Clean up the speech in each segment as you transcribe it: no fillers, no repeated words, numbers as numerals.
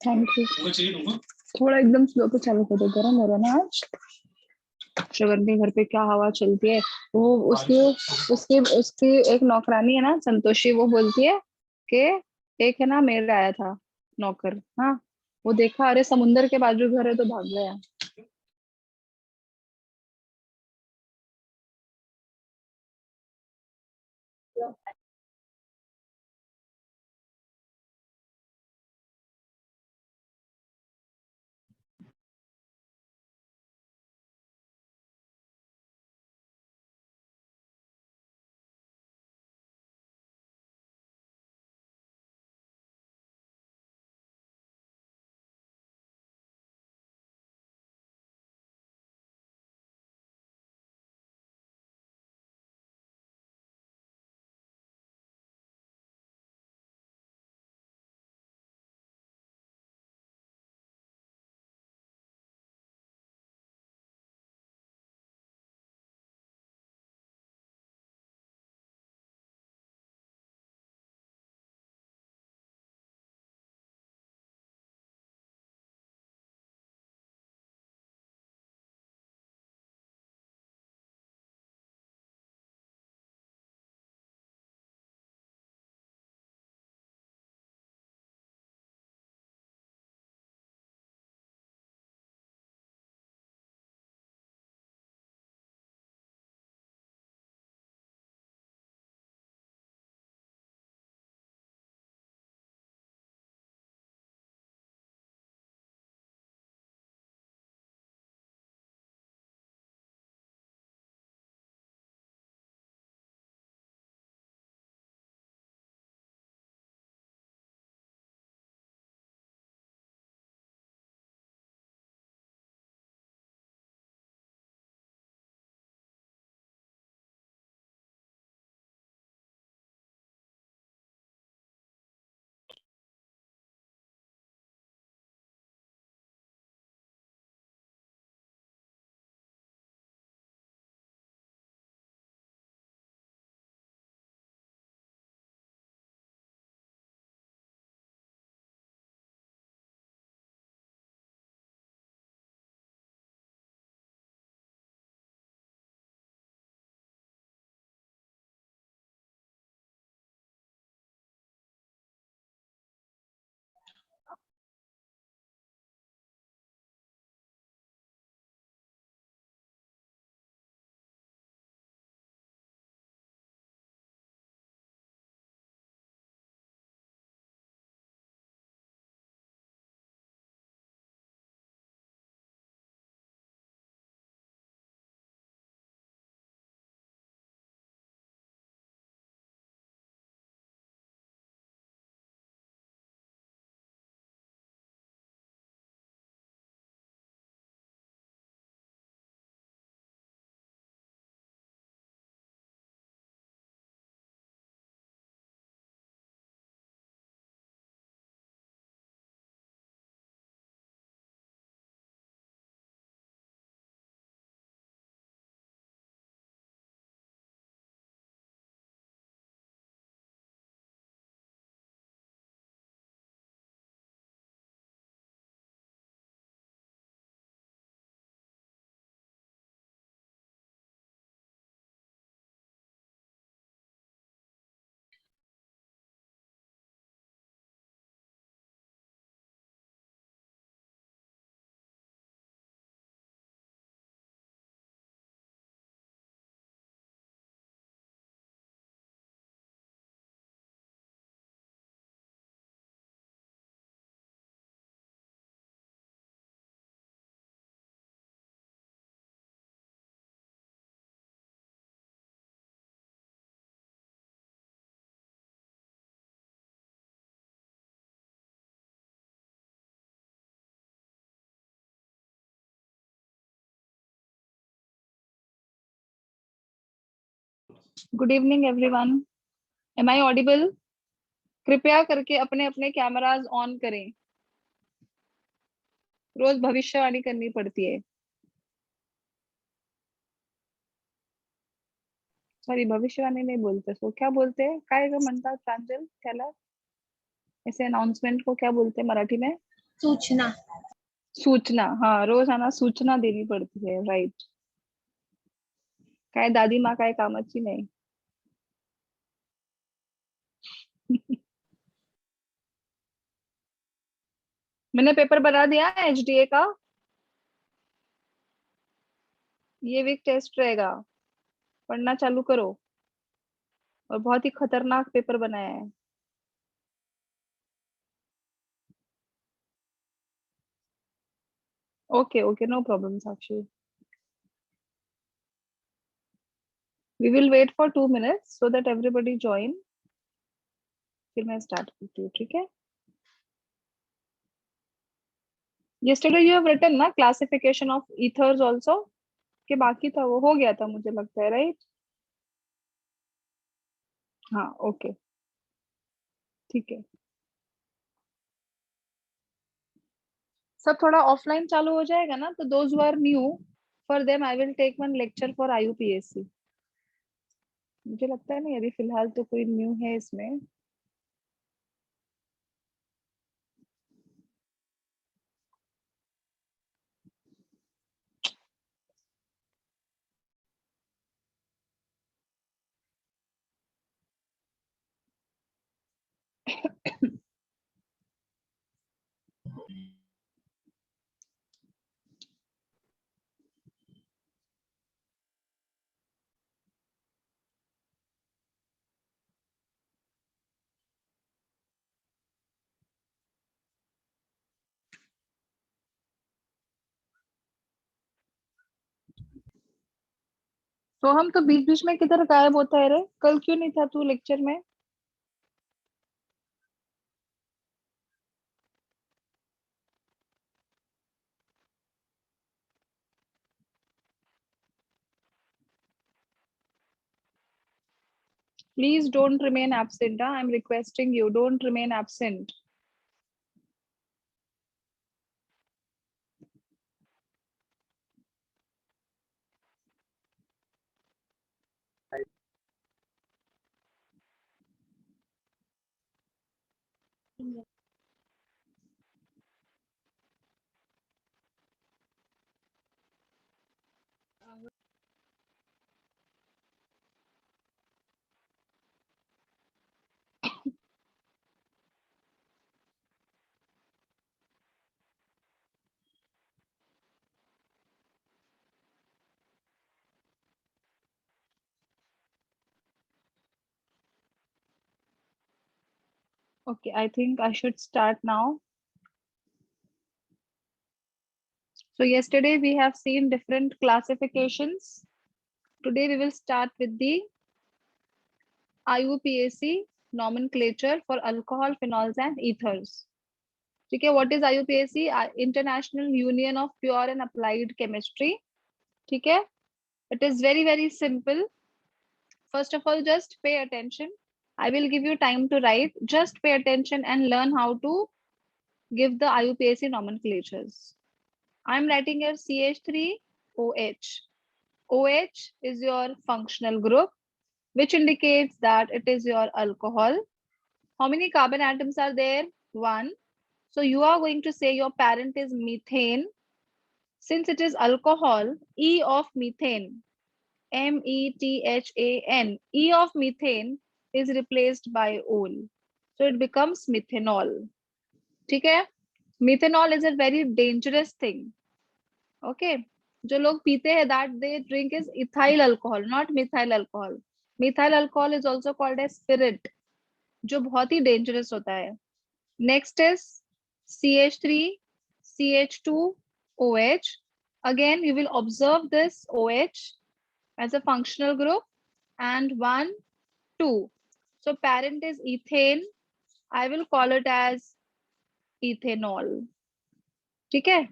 Thank you. थोड़ा एकदम slow पे चालू कर दो, गर्म हो रहा है ना आज। श्रवण के घर पे क्या हवा चलती है। वो उसकी उसकी उसकी एक नौकरानी है ना, संतोषी, वो बोलती है कि एक है ना मेल आया था, नौकर। हाँ, वो देखा, अरे समुंदर के बाजू घर है, तो भाग गया। Good evening everyone. Am I audible? कृपया करके अपने अपने कैमरास ऑन करें। रोज भविष्यवाणी करनी पड़ती है। सॉरी, भविष्यवाणी नहीं बोलते, सो क्या बोलते हैं? काय ग म्हणतात प्रांजल त्याला? ऐसे अनाउंसमेंट को क्या बोलते हैं मराठी में? सूचना। सूचना, हाँ, रोजाना सूचना देनी पड़ती है, राइट। काय दादी माँ काय कामाची नाही. मैंने पेपर बना दिया है एचडीए का। ये वीक टेस्ट रहेगा, पढ़ना चालू करो। और बहुत ही खतरनाक पेपर बनाया है। Okay okay, no problem Sakshi. We will wait for 2 minutes so that everybody join, फिर मैं स्टार्ट करती हूँ, ठीक है? yesterday you have written ना क्लासिफिकेशन ऑफ ईथर्स आल्सो, के बाकी था, वो हो गया था मुझे लगता है, राइट? हाँ, ओके, ठीक है। सब थोड़ा ऑफलाइन चालू हो जाएगा ना, तो those who are new, for them I will take one lecture for IUPSC. मुझे लगता है नहीं अभी फिलहाल तो कोई न्यू है इसमें। तो हम तो बीच बीच में किधर गायब होता है रे? कल क्यों नहीं था तू लेक्चर में? Please don't remain absent. I'm requesting you, don't remain absent. Okay, I think I should start now. So yesterday we have seen different classifications. Today we will start with the IUPAC nomenclature for alcohol, phenols and ethers. Okay, what is IUPAC? International Union of Pure and Applied Chemistry. Okay, it is very simple. First of all, just pay attention. I will give you time to write. Just pay attention and learn how to give the IUPAC nomenclatures. I'm writing here CH3OH. OH is your functional group, which indicates that it is your alcohol. How many carbon atoms are there? 1. So you are going to say your parent is methane. Since it is alcohol, E of methane, METHAN, E of methane is replaced by ol. So it becomes methanol. Okay? Methanol is a very dangerous thing. Okay? जो लोग पीते हैं, that they drink is ethyl alcohol, not methyl alcohol. Methyl alcohol is also called as spirit, जो बहुत ही dangerous होता है. Next is CH3, CH2OH. Again, you will observe this OH as a functional group and 1, 2. So parent is ethane. I will call it as ethanol. ठीक है?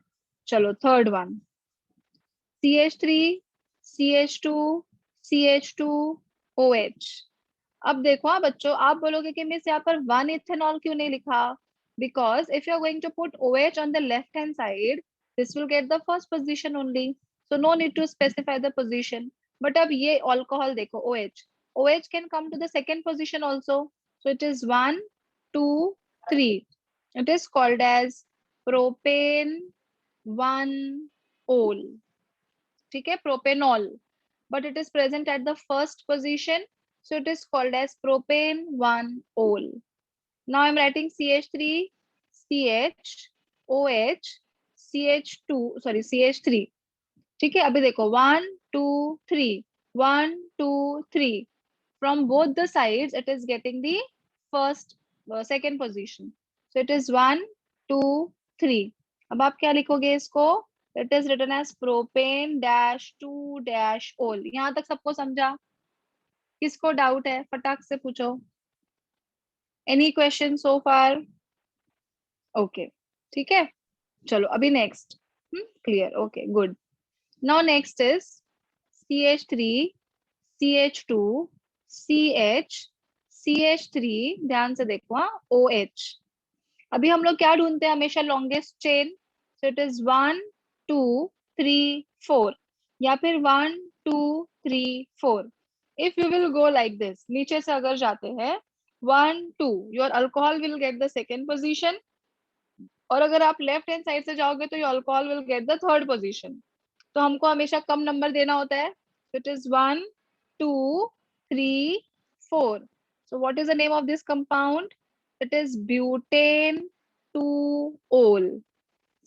चलो third one. CH3, CH2, CH2OH. अब देखो हाँ बच्चों, आप बोलोगे कि मिस यहाँ पर 1 इथेनॉल क्यों नहीं लिखा? Because if you are going to put OH on the left hand side, this will get the first position only. So no need to specify the position. But अब ये alcohol देखो OH. OH can come to the second position also. So it is 1, 2 3. It is called as propane 1-ol. ठीक है, propanol. But it is present at the first position, so it is called as propane 1-ol. Now I'm writing CH3, CH, OH, CH2, sorry CH3. ठीक है, अभी देखो 1 2 3 1 2 3. From both the sides it is getting the first second position, so it is 1 2 3. अब आप क्या लिखोगे इसको? It is written as propane dash 2 dash ol. यहाँ तक सबको समझा? किसको डाउट है फटाक से पूछो. एनी क्वेश्चन सो फार? ओके, ठीक है, चलो अभी next. Clear, okay good. Now next is CH3, CH2, CH, CH3. ध्यान से देखो, हाँ, OH. अभी हम लोग क्या ढूंढते हैं हमेशा? Longest chain. So it is 1 2 3 4 या फिर 1 2 3 4. If you will go like this, नीचे से अगर जाते हैं 1 2, your alcohol will get the second position. और अगर आप लेफ्ट हैंड साइड से जाओगे तो your alcohol will get the third position. तो हमको हमेशा कम नंबर देना होता है. It is 1 2 3 4. So what is the name of this compound? It is butane 2-ol.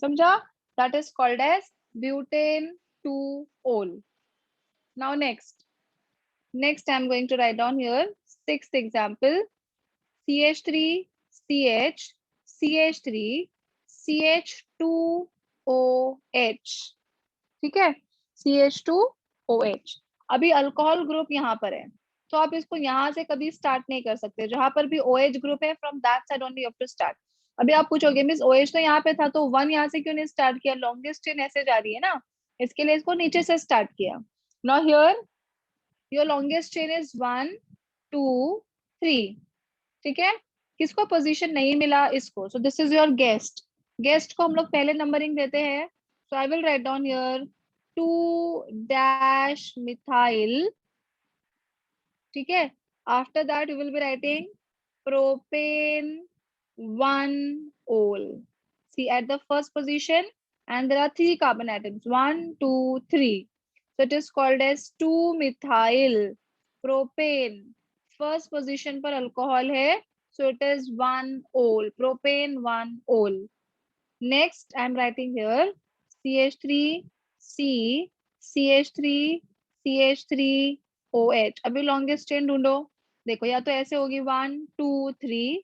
समझा? That is called as butane 2-ol. Now next I'm going to write down here sixth example. CH3, CH, CH3, CH2OH. ठीक है, CH2OH. अभी alcohol group यहाँ पर है, तो आप इसको यहाँ से कभी स्टार्ट नहीं कर सकते. जहां पर भी OH ग्रुप है, from that side only you have to start. अभी आप पूछोगे मिस OH तो यहाँ पे था, तो 1 यहाँ से क्यों नहीं स्टार्ट किया? लॉन्गेस्ट चेन ऐसे जा रही है ना, इसके लिए इसको नीचे से स्टार्ट किया. Now here your longest chain is 1 2 3. ठीक है, किसको पोजीशन नहीं मिला? इसको. So this is your guest. Guest को हम लोग पहले नंबरिंग देते हैं. So I will write down here 2 dash methyl. ठीक है, after that you will be writing propane 1-ol. See at the first position, and there are 3 carbon atoms, 1 2 3. So it is called as 2-methyl propane. First position पर alcohol है, so it is 1-ol, propane 1-ol. Next I am writing here CH3, C, CH3, CH3OH. अभी longest chain ढूंढो. देखो, या तो ऐसे होगी 1 2 3,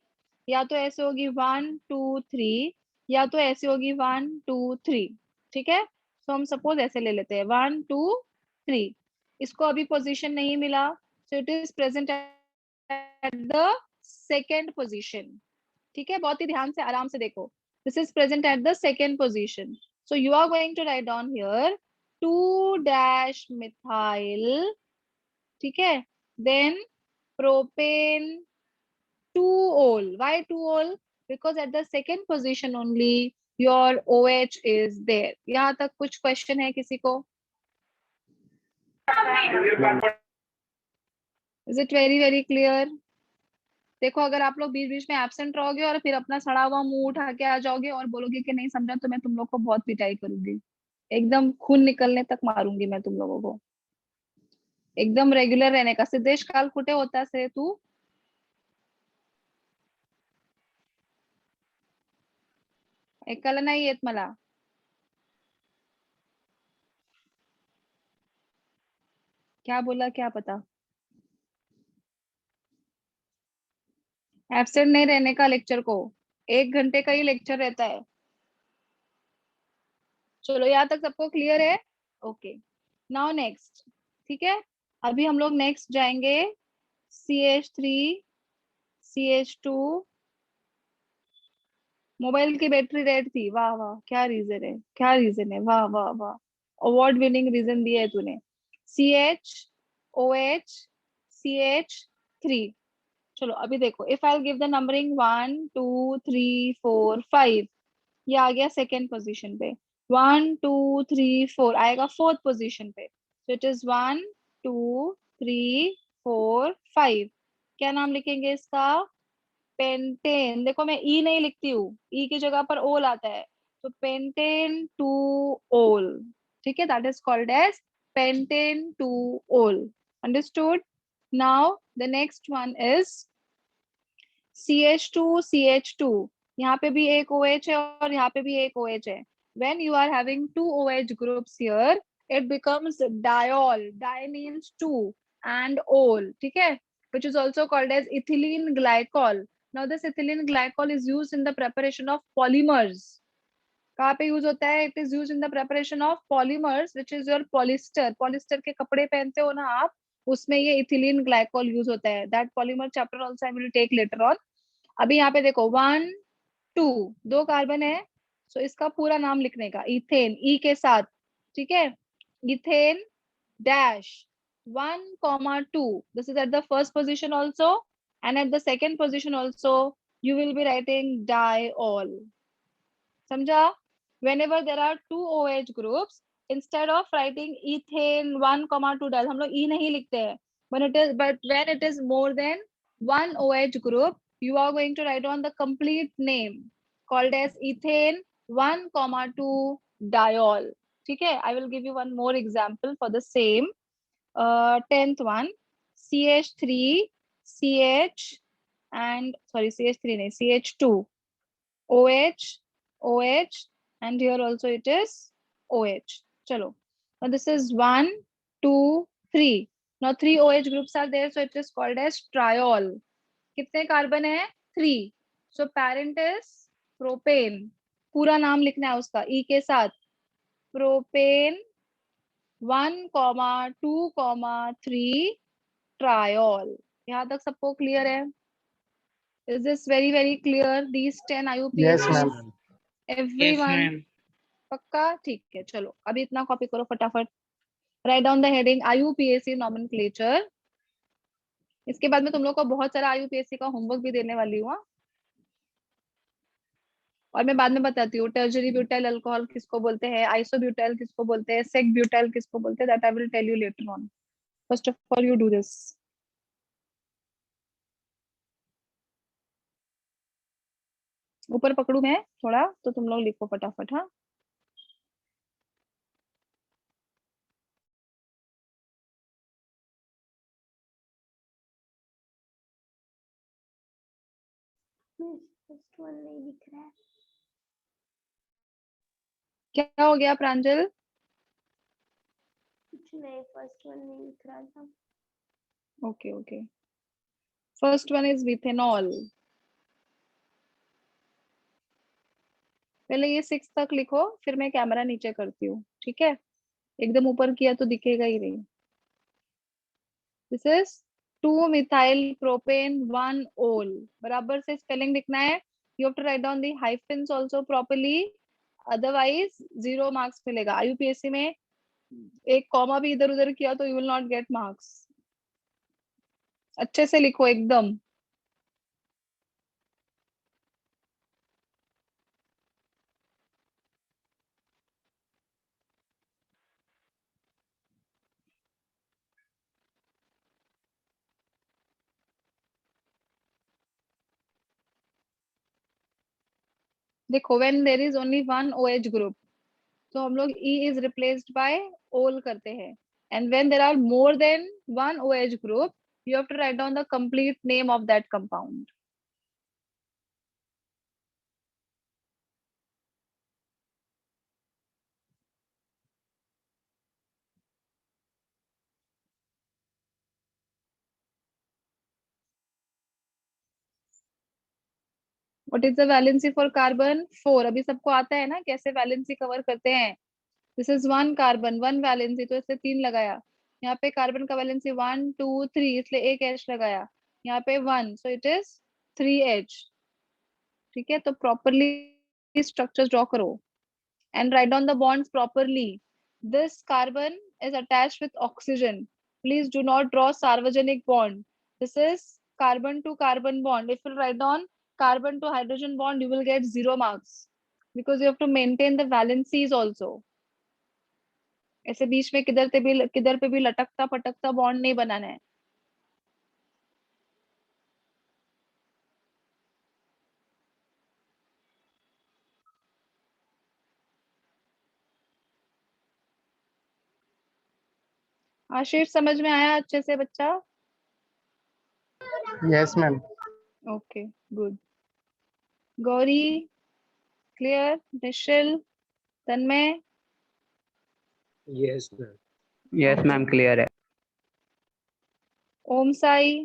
या तो ऐसे होगी 1 2 3, या तो ऐसे होगी 1 2 3. ठीक है, तो हम सपोज ऐसे ले लेते हैं 1 2 3. इसको अभी पोजीशन नहीं मिला, so it is present at the second position. ठीक है, बहुत ही ध्यान से आराम से देखो. This is present at the second position. So you are going to write down here 2 dash methyl. ठीक है, then propane 2-ol. Why 2-ol? Because at the second position only your OH is there. यहाँ तक कुछ question है किसी को? Is it very very clear? देखो, अगर आप लोग बीच बीच में एब्सेंट रहोगे और फिर अपना सड़ा हुआ मुंह उठा के आ जाओगे और बोलोगे कि नहीं समझा, तो मैं तुम लोग को बहुत पिटाई करूंगी. एकदम खून निकलने तक मारूंगी मैं तुम लोगों को. एकदम रेगुलर रहने का. सिद्धेश काल कुठे होता से तू? ऐकायला नाही येत मला. क्या बोला क्या पता. एब्सेंट नहीं रहने का लेक्चर को. 1 घंटे का ही लेक्चर रहता है. चलो, यहाँ तक सबको क्लियर है? Okay, now next. ठीक है, अभी हम लोग नेक्स्ट जाएंगे CH3, CH2. मोबाइल की बैटरी रेड थी. वाह वाह, क्या रीजन है, क्या रीजन है. वाह वाह वाह, अवार्ड विनिंग रीजन दिया है तूने. CH, OH, CH3. चलो अभी देखो, if I give the numbering 1 2 3 4 5, ये आ गया सेकेंड पोजीशन पे. 1 2 3 4 आएगा फोर्थ पोजीशन पे. सो इट इज 1 2 3 4 5. क्या नाम लिखेंगे इसका? पेंटेन, देखो मैं ई नहीं लिखती हूँ, ई की जगह पर ओल आता है, तो पेंटेन टू ओल, ठीक है, that is called as pentane two ol, understood. Now the next one is CH2 यहाँ पे भी एक OH है और यहाँ पे भी एक OH है। When you are having two OH groups here, it becomes diol. Di means two and ol, ठीक है? Which is also called as ethylene glycol. Now this ethylene glycol is used in the preparation of polymers. कहाँ पे use होता है? It is used in the preparation of polymers, which is your polyester. Polyester के कपड़े पहनते हो ना आप, उसमें ये इथिलीन ग्लाइकोल यूज होता है. That polymer chapter also I will take later on. अभी यहाँ पे देखो 1 2 दो कार्बन है, सो इसका पूरा नाम लिखने का, इथेन ई के साथ, ठीक है, ethane dash 1,2, this is at the first position also, and at the second position also you will be writing diol. समझा? whenever there are two OH groups, instead of writing ethane 1,2 डाल, हम लोग E नहीं लिखते हैं, when it is more than one OH group, you are going to write on the complete name called as ethane 1,2 diol. ठीक है? I will give you one more example for the same. 10th one, CH3 CH and sorry CH3 नहीं, CH2 OH OH, and here also it is OH. चलो, now this is 1 2 3. Now 3 OH groups are there, so it is called as triol. कितने carbon है? 3. So parent is propane. पूरा नाम लिखना है उसका E के साथ, प्रोपेन 1,2,3 triol. यहाँ तक सबको क्लियर है? Is this very very clear? These 10 Yes, IUPACs, ma'am. Yes, everyone. ma'am. पक्का? ठीक है, चलो अभी इतना कॉपी करो फटाफट. Right down the heading IUPAC nomenclature. इसके बाद में तुम लोग को बहुत सारा IUPAC का होमवर्क भी देने वाली हूँ, और मैं बाद में बताती हूँ टर्शरी ब्यूटाइल अल्कोहल किसको बोलते हैं, आइसोब्यूटाइल किसको बोलते हैं, सेक ब्यूटाइल किसको बोलते हैं, that I will tell you later on. First of all you do this. ऊपर पकड़ू मैं थोड़ा, तो तुम लोग लिखो फटाफट. हाँ, फर्स्ट वन नहीं दिख रहा है. क्या हो गया प्रांजल? कुछ नहीं, फर्स्ट वन नहीं दिख रहा था. Okay okay, first one is विथेनॉल. पहले ये 6 तक लिखो, फिर मैं कैमरा नीचे करती हूँ, ठीक है? एकदम ऊपर किया तो दिखेगा ही नहीं. दिस इज 2 मिथाइल प्रोपेन 1 ओल. बराबर से स्पेलिंग लिखना है. You have to write down the hyphens also properly, otherwise 0 marks मिलेगा. IUPAC में एक कॉमा भी इधर उधर किया तो you will not get marks. अच्छे से लिखो एकदम. देखो when there is only one OH group, तो हम लोग E is replaced by ol करते हैं, and when there are more than one OH group, you have to write down the complete name of that compound. What is the valency for carbon? 4. अभी सबको आता है ना कैसे valency cover करते हैं. दिस इज 1 कार्बन 1 वैलेंसी, तो इससे 3 लगाया. यहाँ पे कार्बन का वैलेंसी 1 2 3, इसलिए एक H लगाया. यहाँ पे 1, सो इट इज 3H. ठीक है, तो प्रॉपरली स्ट्रक्चर ड्रॉ करो and write down the bonds properly. This carbon is attached with oxygen. Please do not draw Sarvajanic bond. This is carbon to carbon bond. If you write down carbon to hydrogen bond, you will get 0 marks because you have to maintain the valencies also. ऐसे बीच में किधर पे भी लटकता पटकता bond नहीं बनाना है. आशीष समझ में आया अच्छे से बच्चा? Yes ma'am. Okay good. Gauri clear? Nishchal, Tanmay? Yes ma'am. Yes Okay. Ma'am clear है। ओम साई,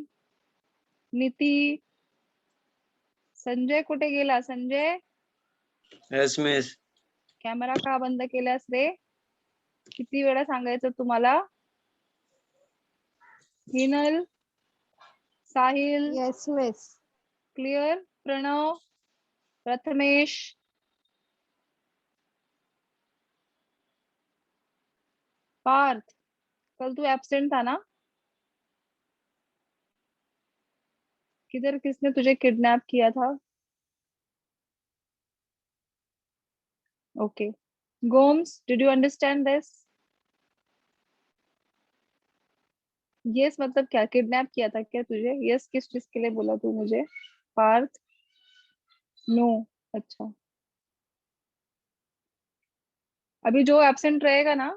नीति, संजय कुठे गेला? Sanjay yes miss. कॅमेरा का बंद केलास रे? किती वेळा सांगायचं तुम्हाला? Hinal, Sahil yes miss. Clear? Pranav, Prathamesh, Parth कल तू एब्सेंट था ना? किधर किसने तुझे किडनैप किया था? Okay Gomes, did you understand this? Yes मतलब क्या? किडनैप किया था क्या तुझे? यस किस चीज के लिए बोला तू मुझे? पार्थ नो। अच्छा अभी जो एब्सेंट रहेगा ना,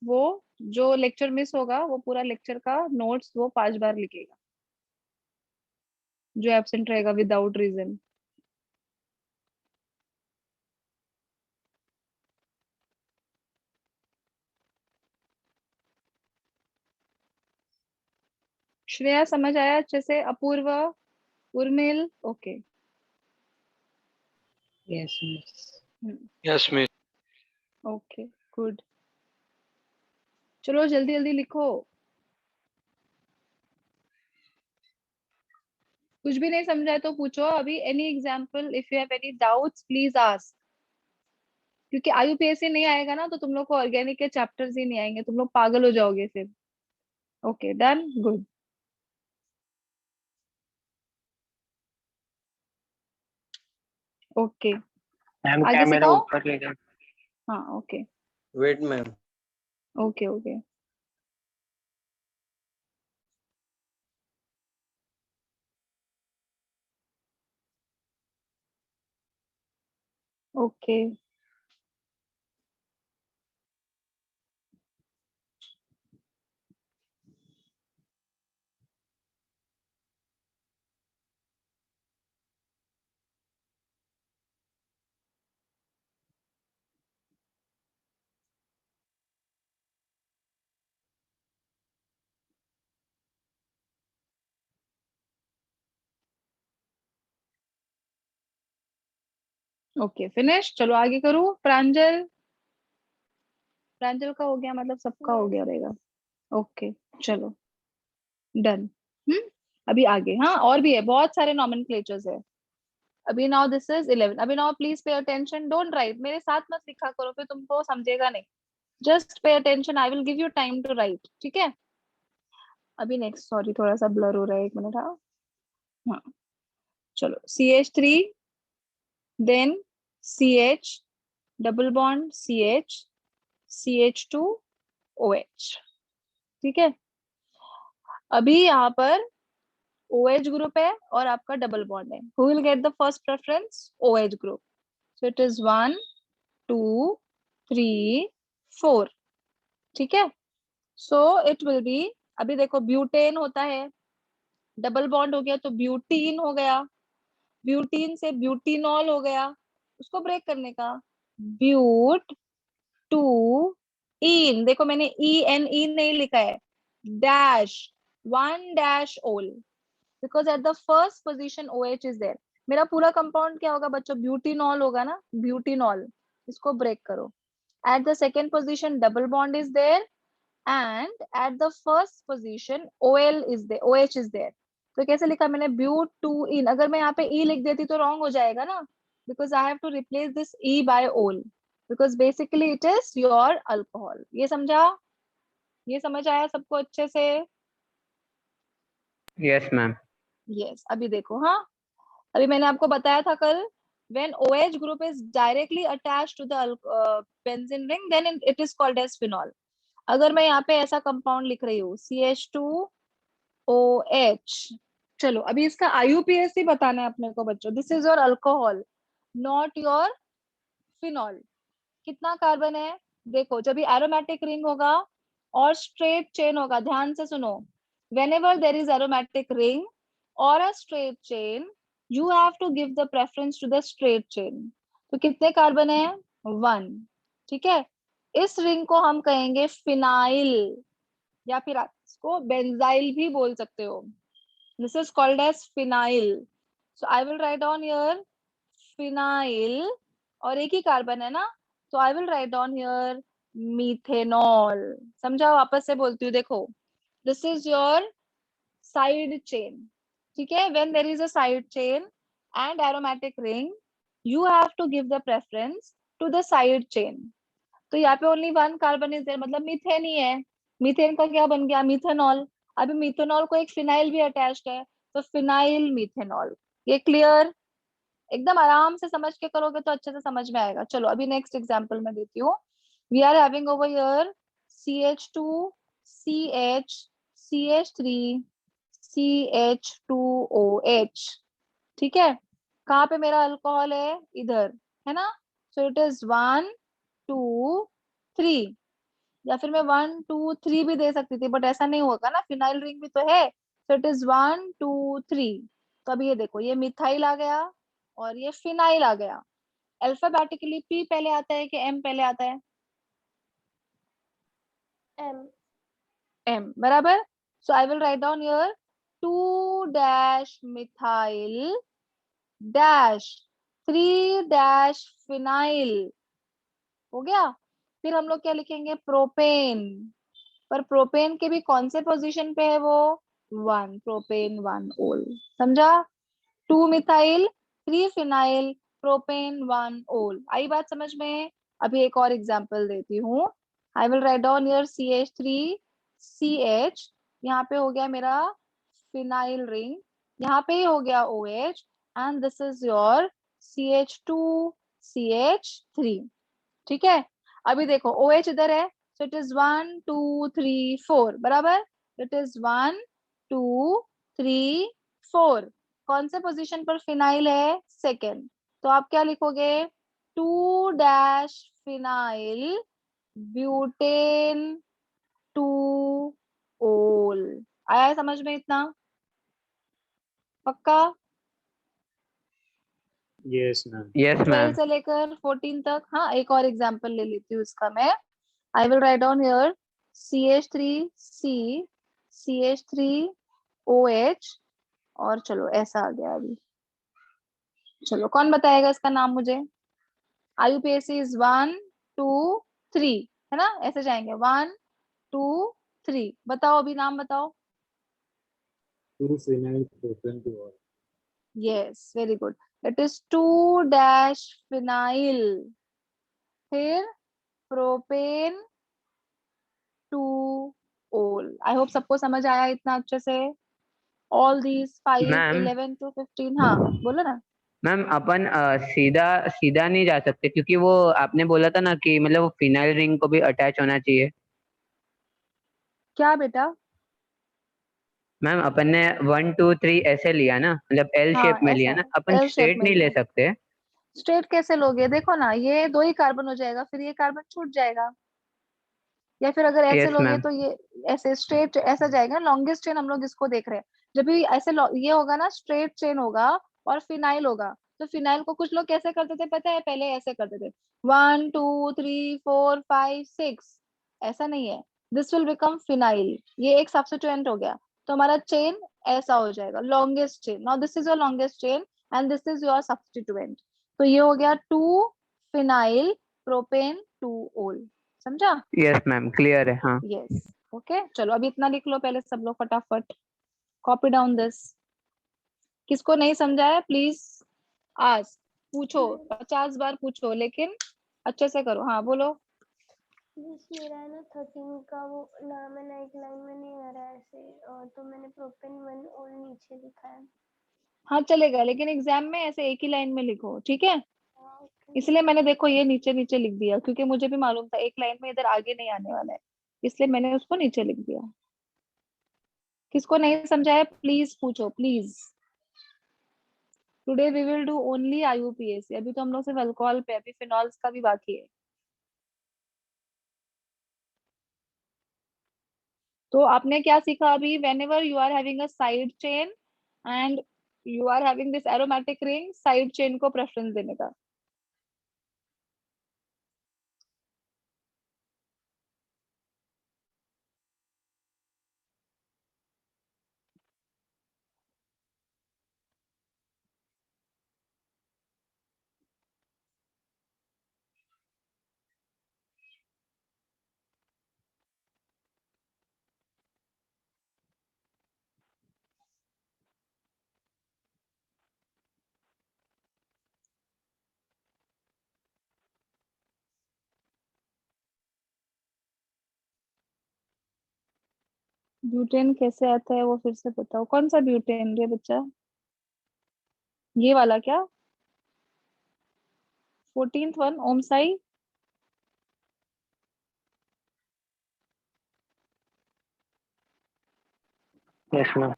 वो जो लेक्चर मिस होगा वो पूरा लेक्चर का नोट्स वो 5 बार लिखेगा, जो एब्सेंट रहेगा विदाउट रीजन। श्रेया समझ आया अच्छे से? Apurva, Urmil? Okay yes miss. Yes miss. Okay good. चलो जल्दी जल्दी लिखो। कुछ भी नहीं समझा है तो पूछो अभी। Any example, if you have any doubts please ask. क्योंकि आईयूपीएससी नहीं आएगा ना तो तुम लोग को ऑर्गेनिक के चैप्टर्स ही नहीं आएंगे, तुम लोग पागल हो जाओगे फिर। Okay done good. Okay ma'am आगे कैमरा सिखाओ। ऊपर ले जाओ। हाँ okay wait ma'am. Okay okay okay okay finish. चलो आगे करूँ। प्रांजल, प्रांजल का हो गया मतलब सबका हो Yes. गया रहेगा। ओके चलो डन। हम्म अभी आगे हाँ और भी है, बहुत सारे नॉमेनक्लेचर्स है। अभी नाउ दिस इज 11। अभी now please pay attention, don't write, मेरे साथ मत लिखा करो फिर तुमको समझेगा नहीं। Just pay attention, I will give you time to write, ठीक है? अभी नेक्स्ट, सॉरी थोड़ा सा ब्लर हो रहा है, एक मिनट। हाँ हाँ चलो CH3, then CH, double bond CH, CH2OH, ठीक है? अभी यहाँ पर OH ग्रुप है और आपका डबल बॉन्ड है। Who will get the first preference? OH group. So it is 1 2 3 4, ठीक है? सो इट विल बी, अभी देखो ब्यूटेन होता है, डबल बॉन्ड हो गया तो ब्यूटीन हो गया, ब्यूटीन से ब्यूटीनॉल हो गया, उसको ब्रेक करने का ब्यूट टू इन। देखो मैंने ENE नहीं लिखा है, dash 1-OL, because at the first position OH is there. मेरा पूरा कंपाउंड क्या होगा बच्चों? ब्यूटीनॉल होगा ना, ब्यूटीनॉल। इसको ब्रेक करो। At the second position double bond is there and at the first position OL is there, OH is there। तो कैसे लिखा मैंने? ब्यूट टू इन। अगर मैं यहाँ पे E लिख देती तो रॉन्ग हो जाएगा ना, because I have to replace this E by OL, because basically it is your alcohol. ये समझा? ये समझ आया सबको अच्छे से? Yes ma'am. यस अभी देखो। हाँ अभी मैंने आपको बताया था कल, when OH group is directly attached to the benzene ring then it is called as phenol। अगर मैं यहाँ पे ऐसा कंपाउंड लिख रही हूँ CH2OH, चलो अभी इसका IUPAC बताना है अपने को बच्चों। This is your alcohol not your phenol. कितना कार्बन है? देखो जब ये एरोमेटिक रिंग होगा और स्ट्रेट चेन होगा, ध्यान से सुनो, whenever there is aromatic ring or a straight chain you have to give the preference to the straight chain. तो कितने कार्बन है? 1. ठीक है, इस रिंग को हम कहेंगे फिनाइल, या फिर आप इसको बेंजाइल भी बोल सकते हो. This is called as phenyl. So I will write down here phenyl, और एक ही कार्बन है ना, तो I will write down here methanol. समझाओ, वापस से बोलती हूँ, देखो, this is your side chain. ठीक है, when there is a side chain and aromatic ring you have to give the preference to the side chain. तो यहाँ पे ओनली 1 कार्बन इज देयर, मतलब मीथेन ही है. मीथेन का क्या बन गया? मीथेनॉल. अभी मीथेनॉल को एक फिनाइल भी अटैच्ड है, तो फिनाइल मीथेनॉल. ये क्लियर? एकदम आराम से समझ के करोगे तो अच्छे से समझ में आएगा. चलो अभी नेक्स्ट एग्जांपल मैं देती हूँ. We are having over here CH2 CH CH3 CH2OH. ठीक है, कहाँ पे मेरा अल्कोहल है? इधर है ना. सो इट इज 1 2 3, या फिर मैं 1 2 3 भी दे सकती थी, बट ऐसा नहीं होगा ना, फिनाइल रिंग भी तो है. सो इट इज 1 2 3. तो अभी ये देखो, ये मिथाइल आ गया और ये फिनाइल आ गया. अल्फाबेटिकली पी पहले आता है कि एम पहले आता है? M. एम, बराबर. So I will write down here 2 dash methyl dash 3 dash phenyl. हो गया. फिर हम लोग क्या लिखेंगे? प्रोपेन. पर प्रोपेन के भी कौन से पोजीशन पे है वो? 1, प्रोपेन 1 ओल. समझा? 2 मिथाइल 3 फिनाइल प्रोपेन 1 ओल. आई बात समझ में? अभी एक और एग्जांपल देती हूँ. आई will write down here CH3 CH. यहाँ पे हो गया मेरा फिनाइल रिंग, यहाँ पे ही हो गया OH, and this is your CH2 CH3. ठीक है, अभी देखो OH इधर है, सो इट इज 1 2 3 4, बराबर. It is 1 2 3 4. कौन से पोजीशन पर फिनाइल है? सेकेंड. तो आप क्या लिखोगे? 2 डैश फिनाइल ब्यूटेन 2 ओल. आया है समझ में इतना? पक्का? Yes, ma'am. Yes, 12 ma'am. से लेकर 14 तक. हाँ, एक और एग्जांपल ले लेती हूँ इसका मैं. I will write down here CH3C CH3OH. और चलो ऐसा आ गया अभी. चलो कौन बताएगा इसका नाम मुझे? IUPAC इज 1 2 3, है ना, ऐसे जाएंगे 1 2 3. बताओ अभी, नाम बताओ. 2-phenyl propane to oil. Yes, very good. It is 2 dash phenyl, फिर प्रोपेन 2 ओल. आई होप सबको समझ आया इतना अच्छे से. All these 5 ma'am 11 to 15. हाँ बोलो ना. मैम अपन सीधा सीधा नहीं जा सकते, क्योंकि वो आपने बोला था ना कि मतलब वो फिनाइल रिंग को भी अटैच होना चाहिए. क्या बेटा? मैम अपन ने 1 2 3 ऐसे लिया ना, मतलब एल हाँ शेप में लिया ऐसा ना, अपन एल शेप स्ट्रेट में नहीं ले लिया. सकते. स्ट्रेट कैसे लोगे? देखो ना, ये 2 ही कार्बन हो जाएगा, फिर ये कार्बन छूट जाएगा. या फिर अगर ऐसे यस लोगे मैम. तो ये ऐसे स्ट्रेट ऐसा जाएगा. लॉन्गेस्ट चेन हम लोग इसको देख रहे हैं. जब भी ऐसे ये होगा ना, स्ट्रेट चेन होगा और फिनाइल होगा, तो फिनाइल को कुछ लोग कैसे करते थे पता है? पहले ऐसे करते थे, 1 2 3 4 5 6. ऐसा नहीं है. This will become phenyl. ये एक सब्स्टिट्यूएंट हो गया, तो हमारा चेन ऐसा हो जाएगा, longest chain. Now this is your longest chain and this is your substituent. तो ये हो गया 2 फिनाइल प्रोपेन 2 ओल. समझा? यस मैम, क्लियर है. हाँ. यस. ओके, चलो अभी इतना लिख लो पहले सब लोग फटाफट. Copy down this. किसको नहीं समझा है प्लीज आज पूछो, 50 बार पूछो, लेकिन अच्छे से करो. हाँ बोलो. जिस मेरा है ना 13 का वो नाम है ना, एक लाइन में नहीं आ रहा है ऐसे, और तो मैंने प्रोपेन 1 और नीचे लिखा है. हाँ चलेगा, लेकिन एग्जाम में ऐसे एक ही लाइन में लिखो, ठीक है? हाँ ओके. इसलिए मैंने देखो ये नीचे नीचे लिख दिया, क्योंकि मुझे भी मालूम था एक लाइन में इधर आगे नहीं आने वाला है, इसलिए मैंने उसको नीचे लिख दिया. किसको नहीं समझा है प्लीज पूछो, please. Today we will do only IUPAC. अभी तो हम लोग सिर्फ अल्कोहल पे, अभी फिनॉल्स का भी बाकी है. तो आपने क्या सीखा अभी? whenever you are having a side chain and you are having this aromatic ring, side chain को preference देने का। ब्यूटेन कैसे आता है वो फिर से बताओ। कौन सा ब्यूटेन रे बच्चा? ये वाला क्या? 14th one Om Sai? Yes ma'am.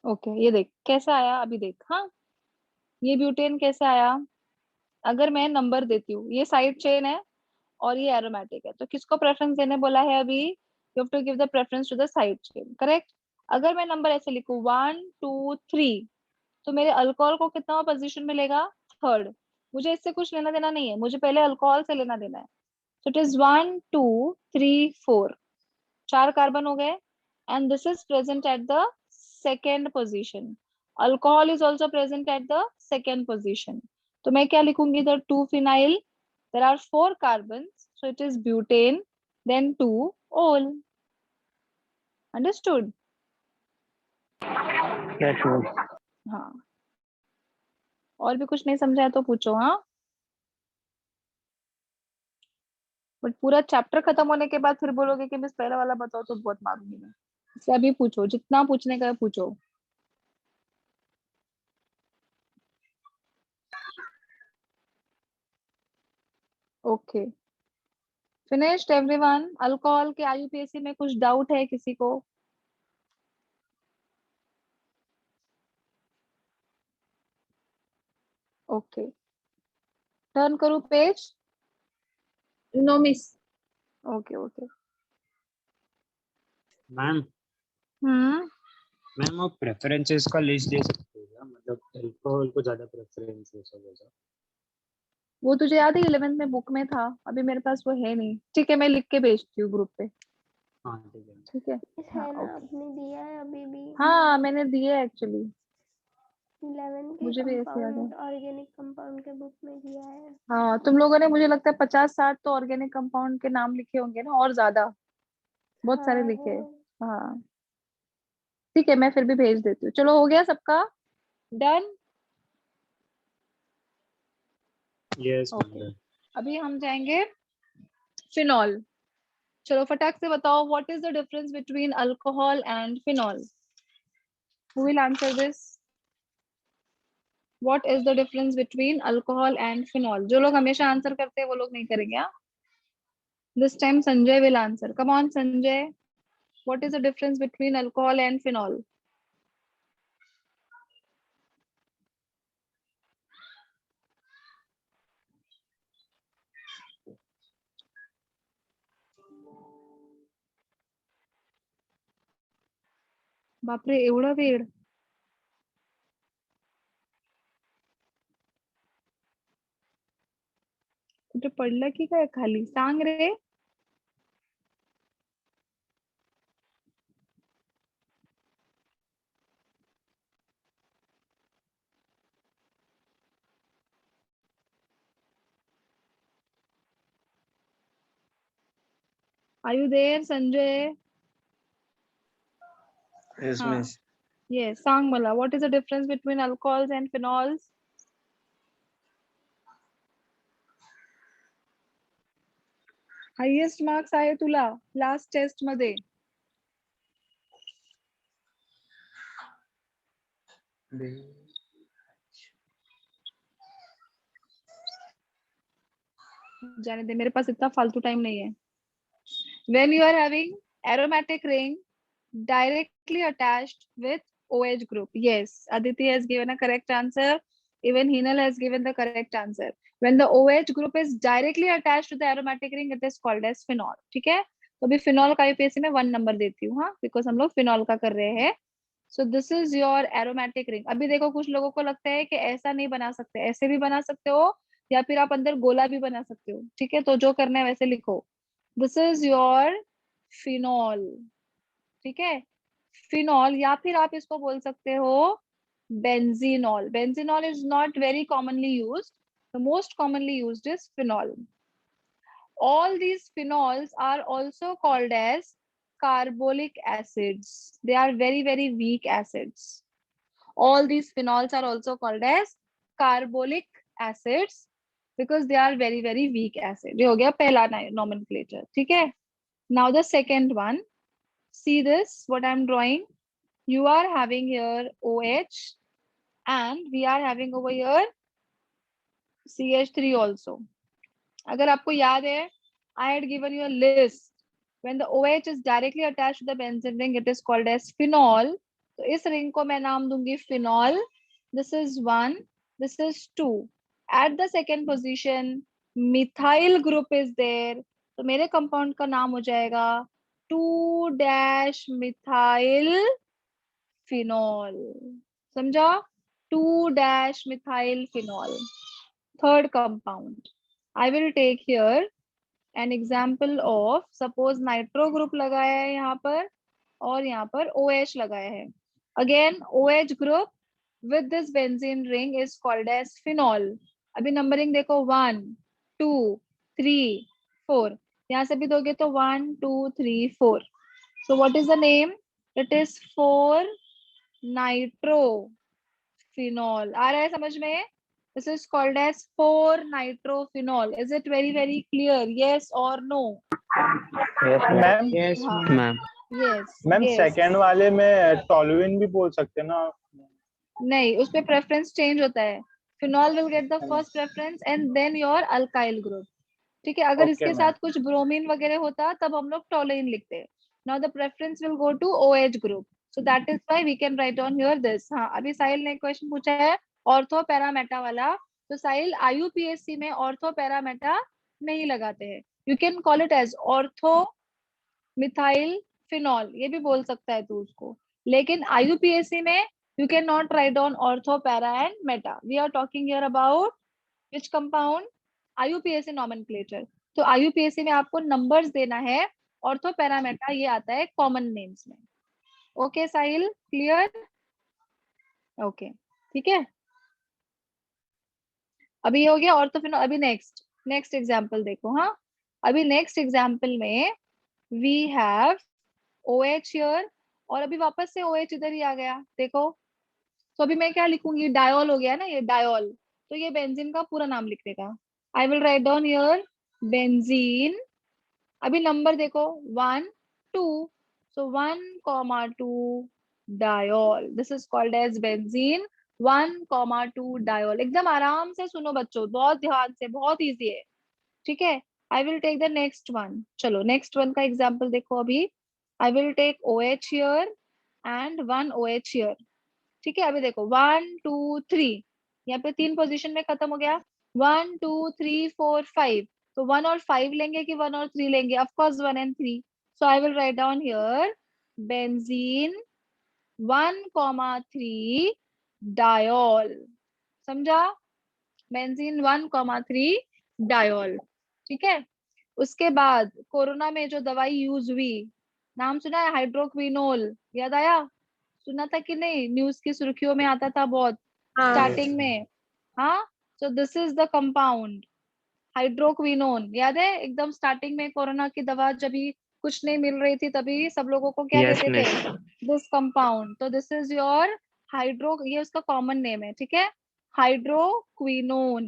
Okay, ये देख कैसा आया अभी देख। हाँ, ये ब्यूटेन कैसे आया? अगर मैं नंबर देती हूँ, ये साइड चेन है और ये एरोमेटिक है, तो किसको प्रेफरेंस देने बोला है अभी? You have to give the preference to the side chain, correct. अगर मैं नंबर ऐसे लिखूं 1 2 3, तो मेरे अल्कोहल को कितना पोजीशन मिलेगा? थर्ड। मुझे इससे कुछ लेना देना नहीं है, मुझे पहले अल्कोहल से लेना देना है। So it is 1 2 3 4, 4 कार्बन हो गए, and this is present at the second position. Alcohol is also present at the second position. तो मैं क्या लिखूंगी? The 2 phenyl. There are 4 carbons, so it is butane, then 2 ol. Understood? Yes ma'am. हाँ, और भी कुछ नहीं समझा तो पूछो। हाँ, बट पूरा चैप्टर खत्म होने के बाद फिर बोलोगे कि मिस पहला वाला बताओ, तो बहुत मारूंगी मैं। इसलिए अभी पूछो, जितना पूछने का है पूछो। Okay, finished everyone. अल्कोहल के आईयूपीएसी में कुछ डाउट है किसी को? ओके, टर्न करूं page? No miss. Okay okay. Ma'am hmm, ma'am आप प्रेफरेंसेस का लिस्ट दे सकते हो क्या? मतलब अल्कोहल को ज्यादा प्रेफरेंस है सब ऐसा। वो तुझे याद है 11th में बुक में था, अभी मेरे पास वो है नहीं। ठीक है, मैं लिख के भेजती हूँ ग्रुप पे। हाँ ठीक है। ठीक है, हाँ है ना, ओके। आपने दिया है अभी भी। हाँ मैंने दिए एक्चुअली, 11 के मुझे भी ऐसे याद है। कंपाउंड ऑर्गेनिक कंपाउंड के बुक में दिया है। हाँ, तुम लोगों ने मुझे लगता है 50-60 तो ऑर्गेनिक कंपाउंड के नाम लिखे होंगे ना, और ज्यादा, बहुत सारे हाँ लिखे है। हैं। हाँ ठीक है, मैं फिर भी भेज देती हूँ। चलो, हो गया सबका? डन? Yes okay, ma'am. अभी हम जाएंगे फिनॉल। चलो फटाक से बताओ, what is the difference between alcohol and phenol? Who will answer this? What is the difference between alcohol and phenol? जो लोग हमेशा आंसर करते हैं वो लोग नहीं करेंगे। हाँ, this time Sanjay will answer. Come on Sanjay, what is the difference between alcohol and phenol? बापरे, एवढा वेळ? कुठे पडलं की काय खाली? सांग रे। Are you there Sanjay? Yes, हाँ, miss. ये सांग मला, what is the difference between alcohols and phenols? Highest marks आहे तुला लास्ट टेस्ट मध्ये। जाने दे, मेरे पास इतना फालतू टाइम नहीं है। When you are having aromatic ring directly attached with OH group. Yes, Aditi has given a correct answer. Even Hinal has given the correct answer. When the OH group is directly attached to the aromatic ring, it is called as phenol. ठीक है? तो अभी phenol का UPSC में 1 number देती हूँ, हाँ, because हम लोग फिनॉल का कर रहे हैं। सो this is your aromatic ring. अभी देखो कुछ लोगों को लगता है कि ऐसा नहीं बना सकते, ऐसे भी बना सकते हो, या फिर आप अंदर गोला भी बना सकते हो, ठीक है, तो जो करना है वैसे लिखो। दिस इज योर फिनॉल, ठीक है, फिनॉल, या फिर आप इसको बोल सकते हो benzenol. Benzenol is not very commonly used, the most commonly used is phenol. All these phenols are also called as carbolic acids. They are very, very weak acids. All these phenols are also called as carbolic acids because they are very, very weak acid. ये हो गया पहला nomenclature, ठीक है? Now the second one. See this, what I'm drawing. You are having here OH and we are having over here CH3 also. अगर आपको याद है, I had given you a list. When the OH is directly attached to the benzene ring, it is called as phenol. तो इस ring को मैं नाम दूंगी phenol. This is 1. This is 2. At the second position, methyl group is there. तो मेरे compound का नाम हो जाएगा 2-methyl phenol. समझा? 2-methyl phenol. Third compound. I will take here an example of, suppose nitro group लगाया है यहाँ पर और यहाँ पर OH लगाया है. Again OH group with this benzene ring is called as phenol. अभी नंबरिंग देखो 1 2 3 4, यहाँ से भी दोगे तो 1 2 3 4. So what is the name? It is 4 nitrophenol. आ रहा है समझ में? This is called as 4 nitrophenol. Is it very, very clear? Yes or no? Ma'am Yes, हाँ, ma'am. Ma'am yes, ma'am yes. Second वाले में टॉलुइन भी बोल सकते हैं ना? नहीं, उसमें प्रेफरेंस चेंज होता है. Phenol will get the first preference and then your alkyl group, ठीक है. अगर Okay, इसके ma'am. साथ कुछ ब्रोमीन वगैरह होता तब हम लोग टॉलुइन लिखते हैं. Now the preference will go to OH group, so that is why we can write on here this. हाँ, अभी साहिल ने क्वेश्चन पूछा है ऑर्थो पैरामेटा वाला. तो साहिल IUPAC में ऑर्थो पैरामेटा नहीं लगाते हैं. You can call it as ortho methyl phenol, ये भी बोल सकता है तू उसको, लेकिन IUPAC में you cannot write down ortho, para and meta. We are talking here about which compound? IUPAC nomenclature. तो IUPAC में आपको numbers देना है. ortho, para, meta ये आता है common names में. Okay साहिल, clear? Okay, ठीक है. अभी ये हो गया ortho फिनॉल. अभी next example देखो. हाँ, अभी next example में we have OH here और अभी वापस से OH इधर ही आ गया. देखो, तो अभी मैं क्या लिखूंगी? डायोल हो गया ना ये, डायोल. तो ये बेंजीन का पूरा नाम लिख देगा. I will write down here benzene. अभी नंबर देखो 1 2, so 1,2 diol. This is called as benzene 1,2 diol. एकदम आराम से सुनो बच्चों, बहुत ध्यान से, बहुत इजी है, ठीक है. I will take the next one. चलो नेक्स्ट वन का एग्जाम्पल देखो. अभी I will take OH here and 1 OH here, ठीक है. अभी देखो 1 2 3, यहाँ पे 3 पोजीशन में खत्म हो गया. 1 2 3 4 5, तो 1 और 5 लेंगे कि 1 और 3 लेंगे? Of course 1 and 3. So I will write down here benzene 1,3 diol. समझा? बेंजीन 1,3 डायोल, ठीक है. उसके बाद कोरोना में जो दवाई यूज हुई, नाम सुना है? हाइड्रोक्विनोल. याद आया? सुना था कि नहीं? न्यूज की सुर्खियों में आता था बहुत स्टार्टिंग में. हाँ, सो this is the compound hydroquinone. याद है? एकदम स्टार्टिंग में कोरोना की दवा जब भी कुछ नहीं मिल रही थी, तभी सब लोगों को क्या यस देते मिस. थे? This compound. तो दिस इज योर हाइड्रो, ये उसका कॉमन नेम है, ठीक है. Hydroquinone,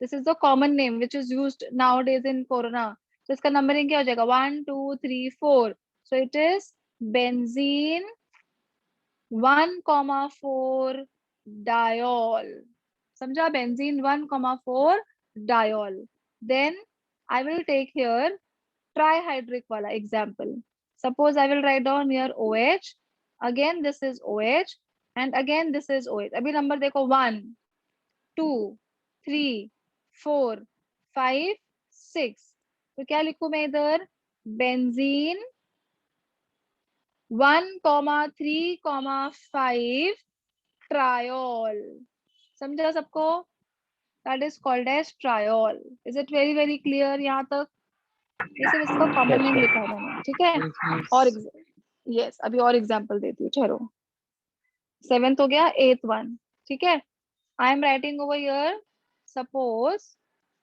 this is the common name which is used nowadays in corona. तो इसका नंबरिंग क्या हो जाएगा? 1 2 3 4. So it is benzene 1,4 diol. समझा? Benzene 1,4 diol. Then I will take here trihydric वाला example. Suppose I will write down here OH, again this is OH and again this is OH. अभी number देखो 1 2 3 4 5 6. तो क्या लिखूं मैं इधर? Benzene 1,3,5 triol. समझा सबको? That is called as triol. Is it very very clear यहाँ तक? ये सिर्फ इसका कॉमन Yes, नेम ma'am. लिखा है मैंने, ठीक है? Yes. और यस, अभी और एग्जांपल देती हूँ, ठहरो। 7th हो गया, 8th वन, ठीक है? I am writing over here, suppose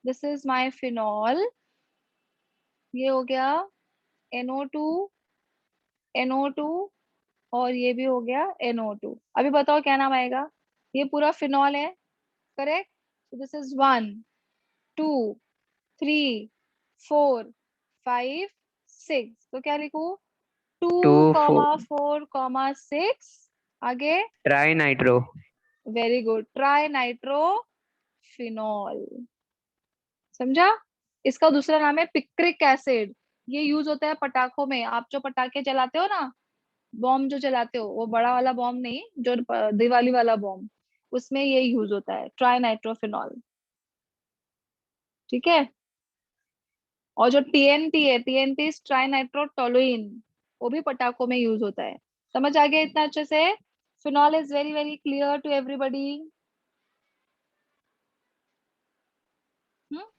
this is my phenol, ये हो गया NO2, NO2, और ये भी हो गया NO2। अभी बताओ क्या नाम आएगा? ये पूरा फिनॉल है, करेक्ट? so this is 1 2 3 4 5 6, तो क्या लिखूं? 2,4,6, आगे tri nitro. Very good, tri nitro phenol. समझा? इसका दूसरा नाम है पिक्रिक एसिड। ये यूज होता है पटाखों में। आप जो पटाखे जलाते हो ना, बॉम्ब जो जलाते हो, वो बड़ा वाला बॉम्ब नहीं, जो दिवाली वाला बॉम्ब, उसमें ये यूज होता है, ट्राई नाइट्रोफिनॉल, ठीक है? और जो TNT है, TNT ट्राई नाइट्रोटोलुइन, वो भी पटाखों में यूज होता है। समझ आ गया इतना अच्छे से? Phenol is very very clear to everybody.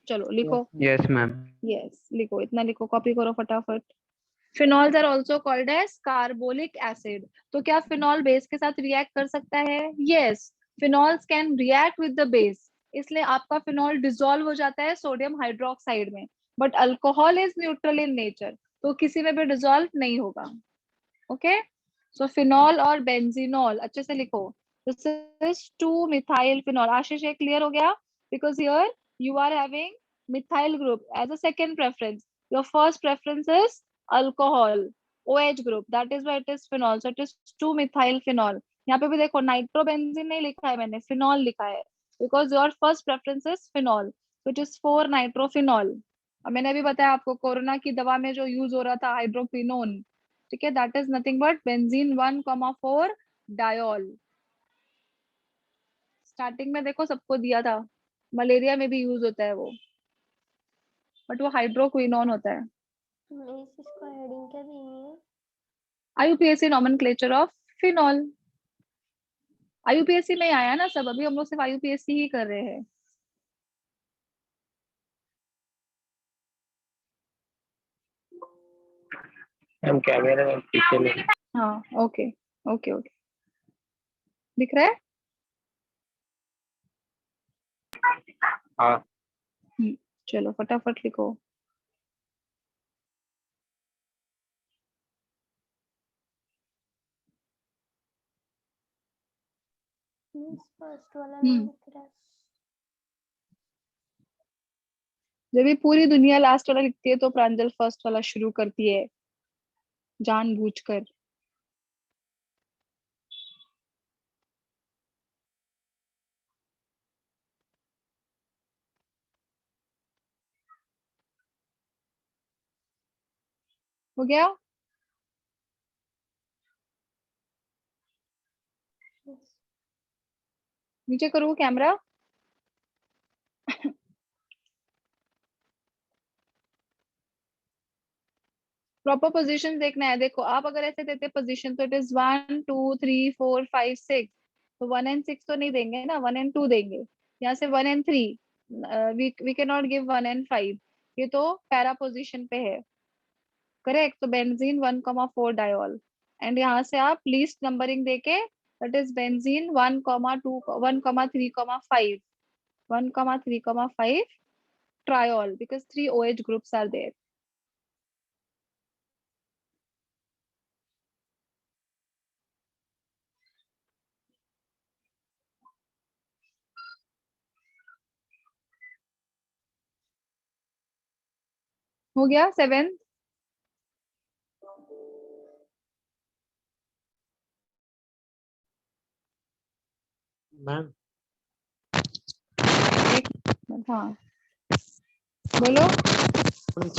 चलो लिखो। Yes ma'am. यस, लिखो, इतना लिखो, कॉपी करो फटाफट। Phenols are also called as carbolic acid. तो क्या फिनॉल बेस के साथ रिएक्ट कर सकता है? Yes, phenols can react with the base, इसलिए आपका फिनॉल डिसॉल्व हो जाता है सोडियम हाइड्रोक्साइड में। But alcohol is neutral in nature, तो किसी में भी डिसॉल्व नहीं होगा। ओके, सो फिनॉल और बेंजीनॉल अच्छे से लिखो। This is 2 methyl phenol. Ashish, ये क्लियर हो गया? Because here you are having methyl group as a second preference. Your first preference is alcohol, OH group. That is why it is phenol. So it is 2-methyl phenol. यहाँ पे भी देखो, nitrobenzene नहीं लिखा है मैंने, फिनॉल लिखा है, because your first preference is phenol. So it is 4-nitrophenol. और मैंने अभी बताया आपको, कोरोना की दवा में जो यूज हो रहा था हाइड्रोक्विनोन, ठीक है, that is nothing but benzene 1,4 diol. Starting में देखो सबको दिया था, मलेरिया में भी यूज होता है वो, बट वो हाइड्रोक्विनोन होता है। इसको हेडिंग क्या देनी है? IUPAC nomenclature of phenol. IUPAC में आया ना सब, अभी हम लोग सिर्फ IUPAC ही कर रहे हैं। हम कैमरे में पीछे ले। हाँ, ओके ओके ओके, दिख रहा है? हाँ, चलो फटाफट लिखो। फर्स्ट वाला नहीं दिख रहा है। जब भी पूरी दुनिया लास्ट वाला लिखती है तो प्रांजल फर्स्ट वाला शुरू करती है, जानबूझकर। हो गया? नीचे करूँ कैमरा? प्रॉपर पोजीशन देखना है। देखो, आप अगर ऐसे देते पोजीशन तो इट इज 1 2 3 4 5 6, तो 1 and 6 तो नहीं देंगे ना, 1 and 2 देंगे। यहाँ से 1 and 3, we can not give 1 and 5, ये तो पैरा पोजीशन पे है, करेक्ट? तो बेंजीन 1,4 डायोल, एंड यहाँ से आप लीस्ट नंबरिंग देके, दैट इज बेंजीन 1,2 1,3,5 1,3,5 ट्रायोल, because 3 OH groups are there. हो गया 7th? मैम, हाँ, बोलो।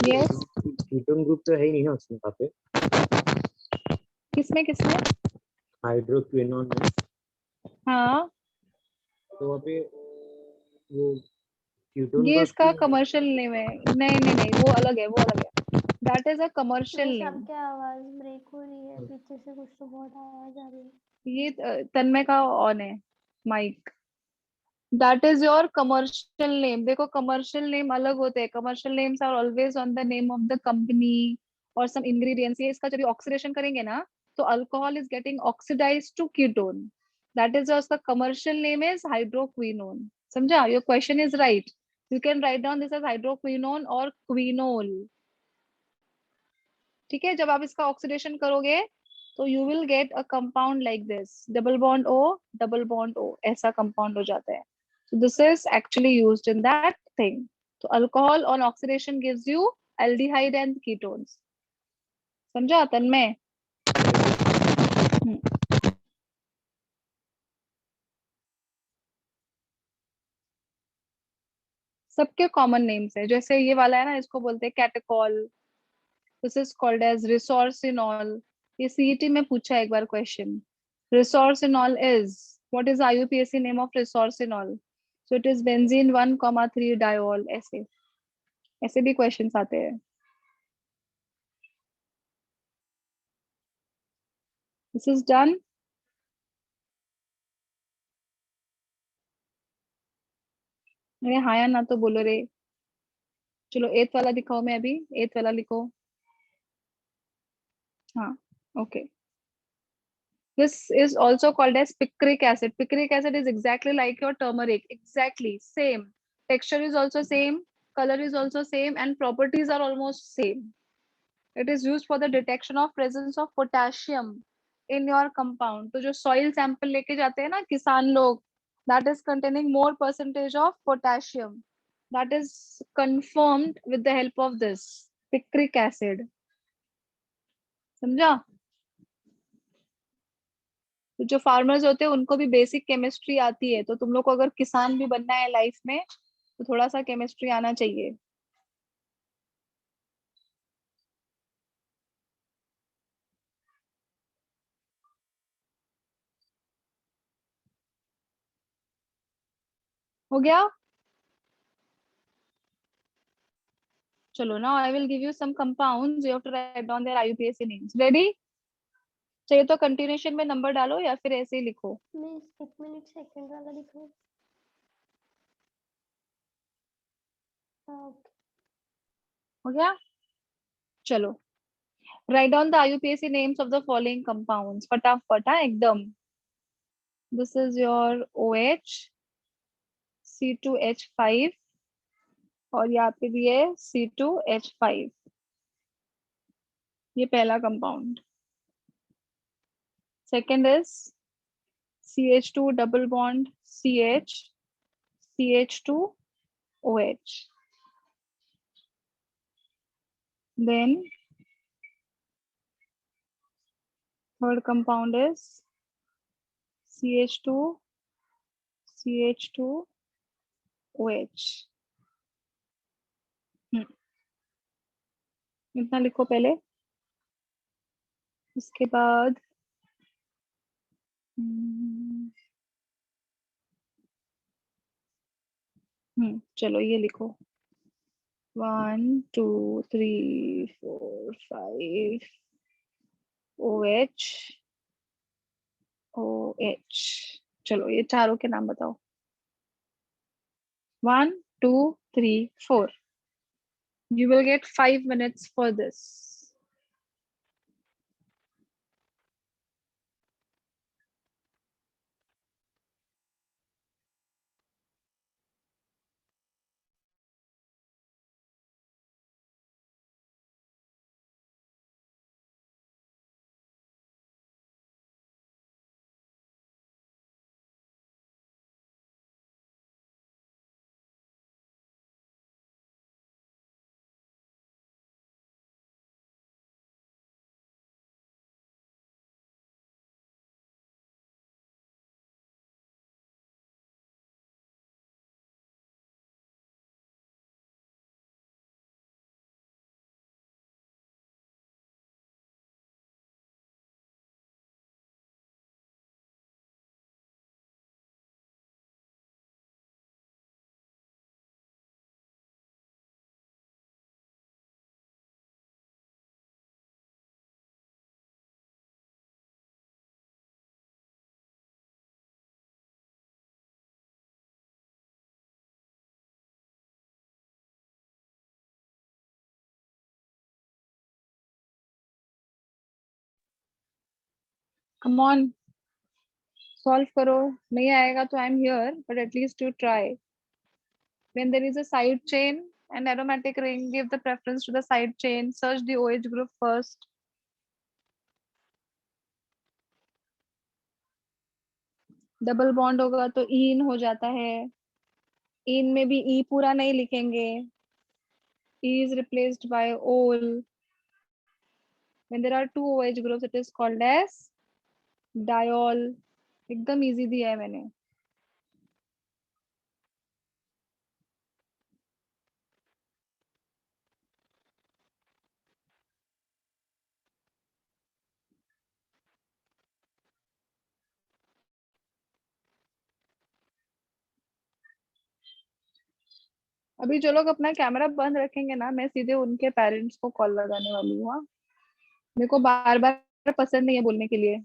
यस, कीटोन ग्रुप तो है ही नहीं ना उसमें, वहाँ पे किसमें किसमें? हाइड्रोक्विनोन में, हाँ, तो वहाँ पे वो कीटोन ये का इसका कमर्शियल नेम है। नहीं नहीं नहीं, वो अलग है, वो अलग है। That is a commercial बस name. आपकी आवाज ब्रेक हो रही है, पीछे से कुछ तो बहुत आवाज आ रही है। ये तन्मय का ऑन है mic. That is your commercial name. देखो commercial name अलग होते हैं. Commercial names are always on the name of the company or some ingredients. ये इसका जब oxidation करेंगे ना, तो alcohol is getting oxidized to ketone. That is उसका commercial name is hydroquinone. समझा? Your question is right. You can write down this as hydroquinone or quinol. ठीक है, जब आप इसका ऑक्सीडेशन करोगे तो you will get a compound like this, double bond O double bond O, ऐसा compound हो जाता है. So this is actually used in that thing. So alcohol on oxidation gives you aldehyde and ketones. समझा तन्मय? सबके common names है. जैसे ये वाला है ना, इसको बोलते हैं catechol. This is called as resorcinol. ये सीईटी में पूछा एक बार question. Resorcinol is, what is IUPAC name of resorcinol? So it is benzene 1,3 diol. ऐसे ऐसे भी क्वेश्चंस आते हैं. This is done. अरे हाँ या ना तो बोलो रे. चलो एथ वाला दिखाओ. मैं अभी एथ वाला लिखो. हाँ, okay. This is also called as picric acid. Picric acid is exactly like your turmeric. Exactly same. Texture is also same. Color is also same, and properties are almost same. It is used for the detection of presence of potassium in your compound. तो जो soil sample लेके जाते हैं ना किसान लोग, that is containing more percentage of potassium. That is confirmed with the help of this picric acid. समझा? तो जो फार्मर्स होते हैं उनको भी बेसिक केमिस्ट्री आती है. तो तुम लोग को अगर किसान भी बनना है लाइफ में तो थोड़ा सा केमिस्ट्री आना चाहिए. हो गया? चलो now I will give you some compounds. You have to write down their IUPAC names. Ready? चाहिए तो कंटिन्यूएशन में नंबर डालो या फिर ऐसे ही लिखो. मिस 1 मिनट सेकंड वाला दिखाओ. ओके. हो गया? चलो. Write down the IUPAC names of the following compounds. फटाफट हाँ एकदम. This is your OH, C2H5 और यहाँ पे भी है C2H5. ये पहला compound. Second is CH2 double bond CH, CH2OH. Then third compound is CH2, CH2OH. इतना लिखो पहले. उसके बाद चलो ये लिखो. 1 2 3 4 5 OH OH. चलो ये चारों के नाम बताओ. 1 2 3 4. You will get 5 minutes for this. Come on, solve करो। नहीं आएगा तो I am here, but at least you try. When there is a side chain and aromatic ring, give the preference to the side chain. Search the OH group first. Double bond होगा तो इन हो जाता है। इन में भी ई पूरा नहीं लिखेंगे। E is replaced by ol. When there are two OH groups, it is called as diol. एकदम इजी दिया है मैंने। अभी जो लोग अपना कैमरा बंद रखेंगे ना, मैं सीधे उनके पेरेंट्स को कॉल लगाने वाली हूँ। हाँ? मेरे को बार बार पसंद नहीं है बोलने के लिए।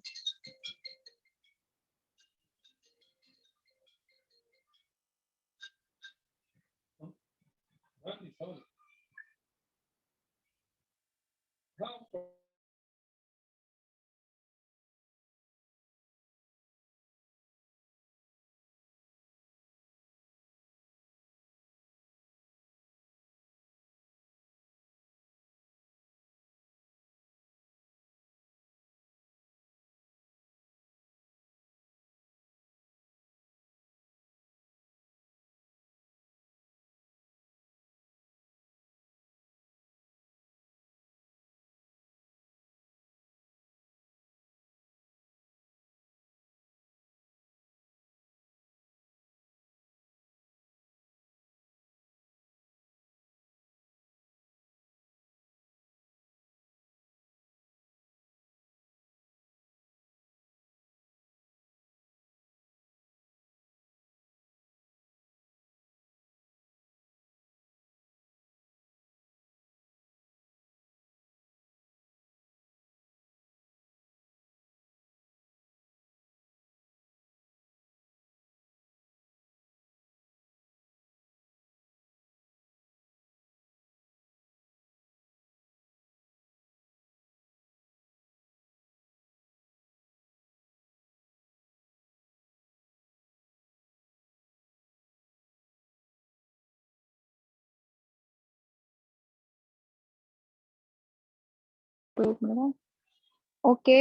ओके,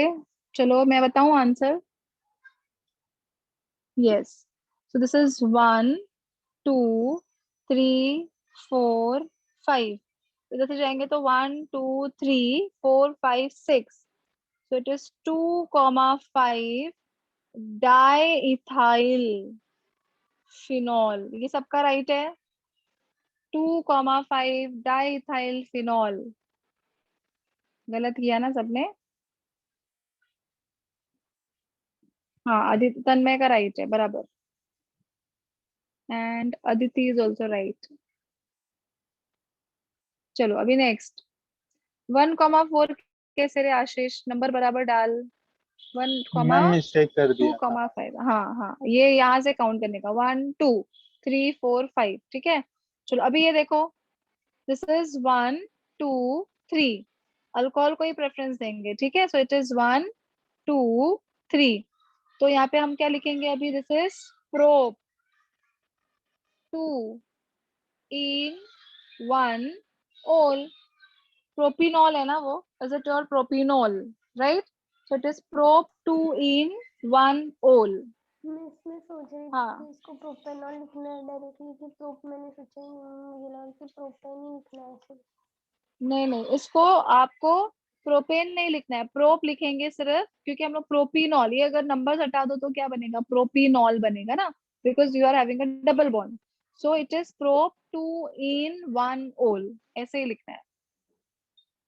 चलो मैं बताऊं answer. Yes, so this is 1 2 3 4 5। इधर से जाएंगे तो 1 2 3 4 5 6। सो इट इज 2,5 डाइइथाइल फिनॉल। ये सबका राइट है। 2,5 डाइइथाइल फिनॉल। गलत किया ना सबने? हाँ, आदित्य तन्मय का राइट है बराबर। And Aditi is also right. चलो अभी नेक्स्ट। 1,4 कैसे रे आशीष? नंबर बराबर डाल। 1, मैम मिस्टेक कर दिया था। 2,5। हाँ हाँ, ये यहाँ से काउंट करने का 1 2 3 4 5। ठीक है, चलो अभी ये देखो। This is 1 2 3। अल्कोहल को ही प्रेफरेंस देंगे। ठीक है, सो इट इज 1 2 3। तो यहाँ पे हम क्या लिखेंगे अभी? दिस इज प्रोप 2 इन 1 ओल। प्रोपिनॉल है ना वो? Is it your propenol? Right, so it is prop 2 en 1 ol. मैं इसमें सोच रही थी हाँ, कि इसको प्रोपेनॉल लिखना है डायरेक्टली कि प्रोप। मैंने सोचा ही नहीं, मुझे लगा कि प्रोपेन ही लिखना है सिर्फ। नहीं नहीं, इसको आपको प्रोपेन नहीं लिखना है, प्रोप लिखेंगे सिर्फ। क्योंकि हम लोग प्रोपिनॉल, ये अगर नंबर हटा दो तो क्या बनेगा? प्रोपिनॉल बनेगा ना, because you are having a double bond. So it is prop 2 en 1 ol, ऐसे ही लिखना है।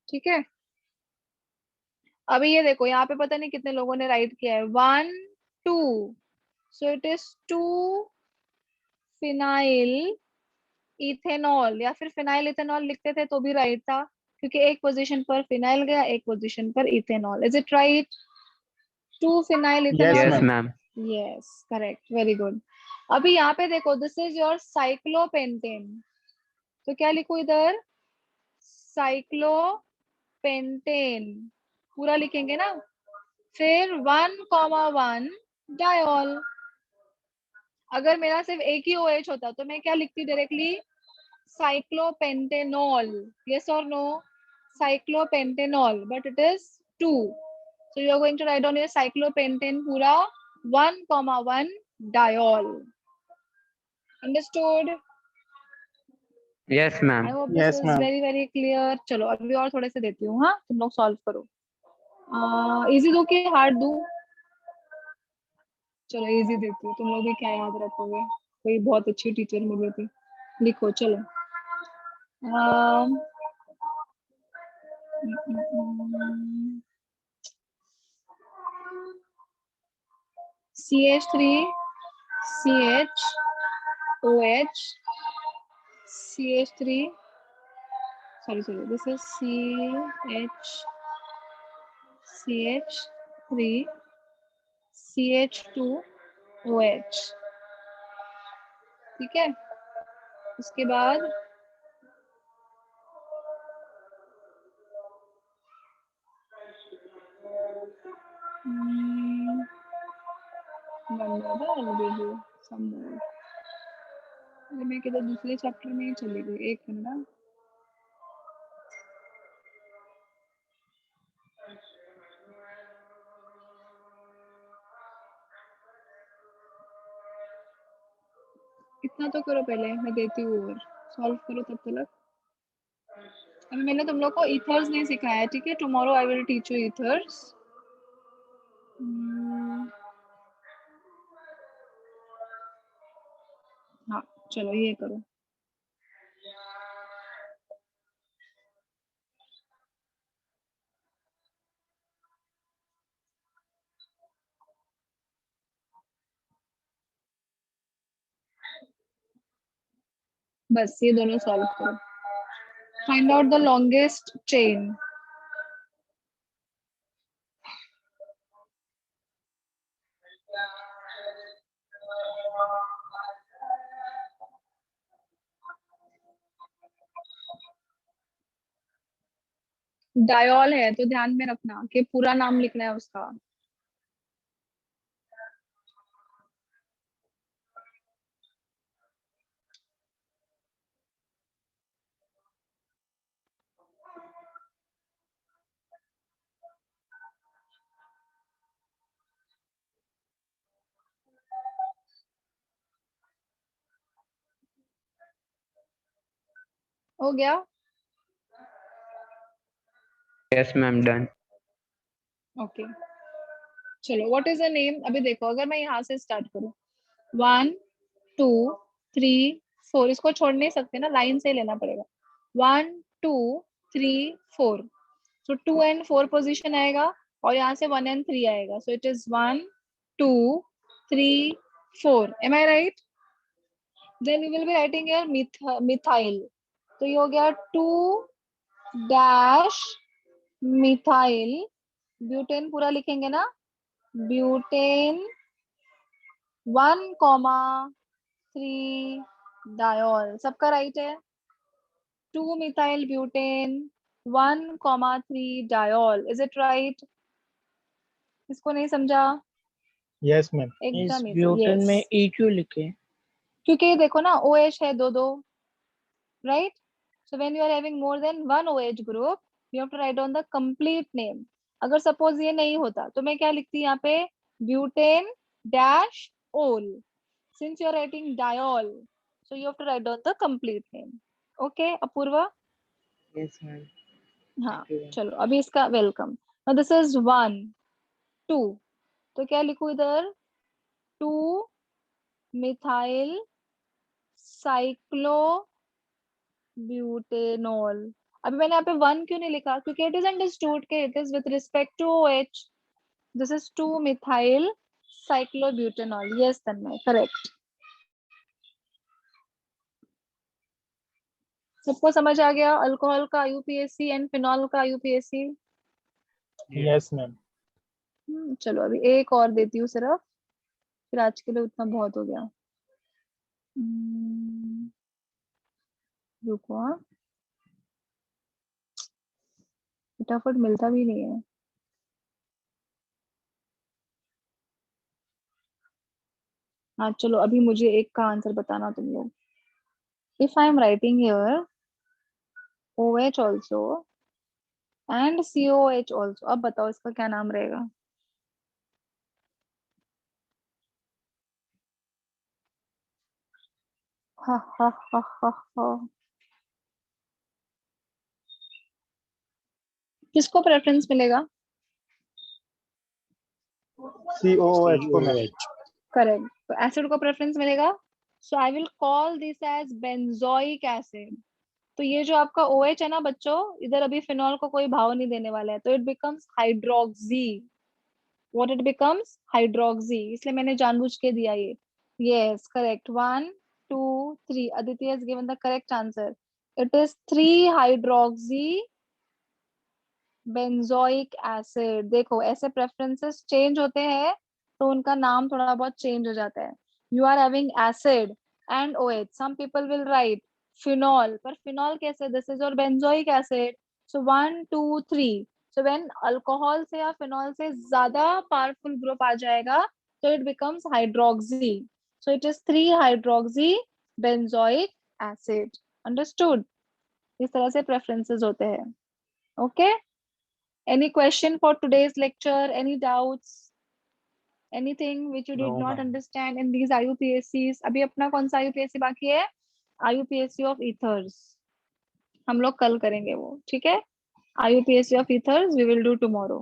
ठीक है, अभी ये देखो यहाँ पे पता नहीं कितने लोगों ने राइट किया है। 1 2, सो इट इज 2 फिनाइल इथेनॉल, या फिर फिनाइल इथेनॉल लिखते थे तो भी राइट था, क्योंकि एक पोजीशन पर फिनाइल गया, एक पोजीशन पर ethanol. Is it right? 2 phenyl yes ethanol. Yes ma'am. Ma'am. Yes, correct, very good. अभी यहाँ पे देखो, दिस इज योर साइक्लोपेंटेन। तो क्या लिखूं इधर? साइक्लोपेंटेन पूरा लिखेंगे ना? फिर 1,1 डायोल। अगर मेरा सिर्फ एक ही OH होता तो मैं क्या लिखती directly, cyclopentanol, yes or no, cyclopentanol, but it is 2, so you are going to write down your cyclopentane pura 1,1 diol. Understood? Yes I ma'am. hope this Yes, is ma'am. very very clear. चलो अभी और थोड़े से देती हूँ, हाँ तुम लोग सॉल्व करो। इजी दो कि हार्ड दो? चलो इजी देती हूँ, तुम लोग भी क्या याद रखोगे, कोई बहुत अच्छी टीचर मिली थी। लिखो चलो। um, CH3 CH OH CH3, sorry, this is CH3 CH2 OH, ठीक है। उसके बाद मैं किधर दूसरे चैप्टर में ही चली गई, एक मिनट। इतना तो करो पहले, मैं देती हूँ और सॉल्व करो तब तक। अभी मैंने तुम लोग को ईथर्स नहीं सिखाया, ठीक है। Tomorrow I will teach you ethers. हाँ चलो ये करो। बस ये दोनों सॉल्व करो। Find out the longest chain. Diol है तो ध्यान में रखना कि पूरा नाम लिखना है उसका। हो गया? Yes ma'am, done. ओके चलो, व्हाट इज द नेम? अभी देखो, अगर मैं यहाँ से स्टार्ट करूँ 1 2 3 4, इसको छोड़ नहीं सकते ना, लाइन से लेना पड़ेगा। 1 2 3 4, सो 2 एंड 4 पोजीशन आएगा और यहाँ से 1 एंड 3 आएगा, so it is 1 2 3 4। Am I right? Then we will be writing here methyl, तो ये हो गया 2 डैश मिथाइल ब्यूटेन, पूरा लिखेंगे ना, ब्यूटेन 1,3 डायोल। सबका राइट है? 2 methyl butane 1,3 diol, is it right? इसको नहीं समझा? Yes, ma'am. इस एकदम इजी, ब्यूटेन यस। में ई क्यों लिखे? क्योंकि देखो ना, OH है दो दो, right? So when you are having more than one OH group, you have to write down the complete name. अगर सपोज ये नहीं होता तो मैं क्या लिखती यहाँ पे, butane dash ol. Since you are writing diol, so you have to write down the complete name. Okay, Apoorva? Yes ma'am. हाँ चलो, अभी इसका वेलकम। Now this is 1 2, तो क्या लिखूं इधर, 2 मिथाइल साइक्लोब्यूटेनॉल। अभी मैंने यहाँ पे 1 क्यों नहीं लिखा? क्योंकि इट इज अंडरस्टूड के it is with respect to OH। This is 2 methyl cyclobutanol. Yes Tanmay, correct. सबको समझ आ गया? अल्कोहल का IUPAC एंड फिनॉल का IUPAC। Yes, ma'am. चलो अभी एक और देती हूँ सिर्फ, फिर आज के लिए उतना बहुत हो गया। रुको, हाँ फटाफट मिलता भी नहीं है। हाँ चलो, अभी मुझे एक का आंसर बताना तुम लोग। If I am writing here OH also and COH also, अब बताओ इसका क्या नाम रहेगा? हा हा हा हा हा। किसको प्रेफरेंस मिलेगा? COOH को मैम। COH। करेक्ट, तो एसिड को प्रेफरेंस मिलेगा। So I will call this as benzoic acid. तो ये जो आपका OH है ना बच्चों, इधर अभी फिनॉल को कोई भाव नहीं देने वाला है, तो it becomes hydroxy. What it becomes? Hydroxy, इसलिए मैंने जानबूझ के दिया ये। Yes correct, 1 2 3, Aditi has given the correct answer. It is 3 hydroxy benzoic acid. देखो ऐसे प्रेफरेंसेस चेंज होते हैं तो उनका नाम थोड़ा बहुत चेंज हो जाता है। You are having acid and OH, some people will write phenol, पर फिनॉल कैसे? This is your benzoic acid. So 1 2 3, so when alcohol से या फिनॉल से ज्यादा पावरफुल ग्रुप आ जाएगा तो it becomes hydroxy. So it is 3 hydroxy benzoic acid. Understood? इस तरह से प्रेफरेंसेस होते हैं। Okay, any question for today's lecture? Any doubts? Anything which you did No, not ma'am. understand in these IUPACs? अभी अपना कौन सा IUPAC बाकी है? IUPAC of ethers। हम लोग कल करेंगे वो, ठीक है? IUPAC of ethers we will do tomorrow।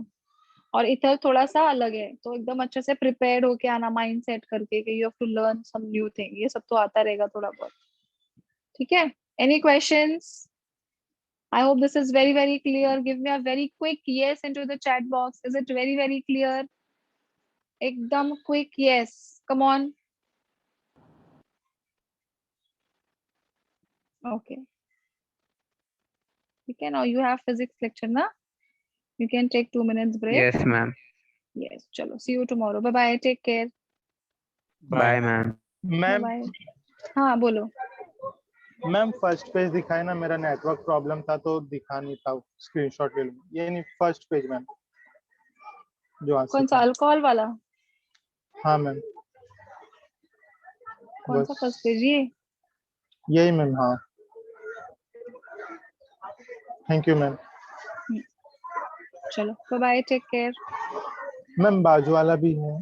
और इथर थोड़ा सा अलग है, तो एकदम अच्छे से प्रिपेयर्ड होके आना, माइंड सेट करके कि you have to learn some new thing. ये सब तो आता रहेगा थोड़ा बहुत, ठीक है? Any questions? I hope this is very, very clear. Give me a very quick yes into the chat box. Is it very, very clear? Ekdam quick yes. Come on. Okay. Okay, now you have physics lecture, na? You can take 2 minutes break. Yes, ma'am. Yes, chalo. See you tomorrow. Bye bye. Take care. Bye, ma'am. Bye ma'am bye. हाँ बोलो। Ma'am first page दिखाए ना, मेरा network problem था तो दिखा नहीं था, स्क्रीनशॉट ले लूँ। ये नहीं, फर्स्ट पेज मैम, जो आंसर कौन सा? था। अल्कोहल वाला? हाँ मैम, कौन सा बस फर्स्ट पेज? ये? यही मैम। हाँ, थैंक यू मैम। चलो, bye bye. Take care. Ma'am बाजू वाला भी है।